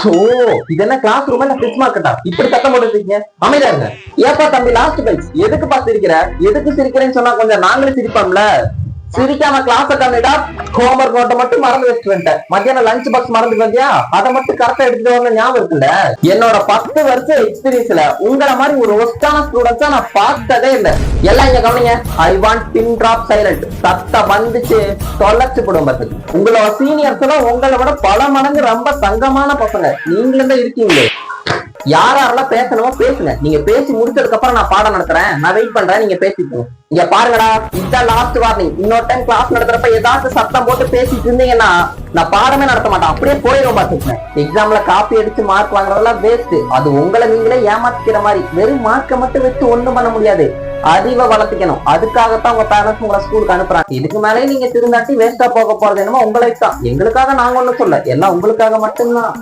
ஓ, இது என்ன class room இல்ல ஃபிஷ் மார்க்கெட்டா? இப்படி சத்தம் போட்டுருக்கீங்க. அமைதியா இருங்க. ஏப்பா தம்பி லாஸ்ட் பெஞ்ச், எதுக்குப்பா சிரிக்கிற? எதுக்கு சிரிக்கிறேன்னு சொன்னா கொஞ்சம் நாங்களே சிரிப்போம்ல. சிரிக்காம கிளாஸ் கம்மிட்டா. ஹோம்ஒர்க் நோட்டை மட்டும் மறந்து வச்சுட்டு வந்துட்டேன். மத்தியானம் லஞ்ச் பாக்ஸ் மறந்து வந்தியா? அதை மட்டும் கரெக்டா எடுத்துட்டு வரணும் ஞாபகம் இருக்குல்ல. என்னோட 10 வருஷம் எக்ஸ்பீரியன்ஸ்ல உங்களை மாதிரி ஒரு ஒஸ்டான ஸ்டூடெண்ட்ஸா நான் பார்த்ததே இல்லை. எல்லாம் இங்க கவனிங்க. I want pin drop silent. சத்தம் வந்துச்சு தொலைச்சு போடும். பார்த்து உங்களோட சீனியர்ஸ் எல்லாம் உங்களை விட பல மடங்கு ரொம்ப தங்கமான பசங்க. நீங்களும் தான் இருக்கீங்களே. யாரெல்லாம் பேசணுமோ பேசுங்க. நீங்க பேசி முடிச்சதுக்கு அப்புறம் நான் பாடம் நடத்துறேன். நான் வெயிட் பண்றேன். நீங்க பேசிக்கோங்க. இங்க பாருங்கடா, இதுதான் லாஸ்ட் வார்னிங். இன்னொரு டைம் கிளாஸ் நடத்துறப்ப ஏதாச்சும் சத்தம் போட்டு பேசிட்டு இருந்தீங்கன்னா நான் பாடமே நடத்த மாட்டேன். அப்படியே போயிடும். பாத்துக்கேன். எக்ஸாம்ல காப்பி அடிச்சு மார்க் வாங்குறதெல்லாம் வேஸ்ட். அது உங்களை நீங்களே ஏமாத்திக்கிற மாதிரி. வெறும் மார்க்கை மட்டும் வச்சு ஒண்ணும் பண்ண முடியாது. அறிவை வளர்த்துக்கணும். அதுக்காகத்தான் உங்க பேரண்ட்ஸ் உங்களை ஸ்கூலுக்கு அனுப்புறாங்க. இதுக்கு மேலே நீங்க திருந்தாட்டி வேஸ்டா போக போறது என்னமோ உங்களை தான். எங்களுக்காக நாங்க ஒண்ணும் சொல்ல. எல்லாம் உங்களுக்காக மட்டும்தான்.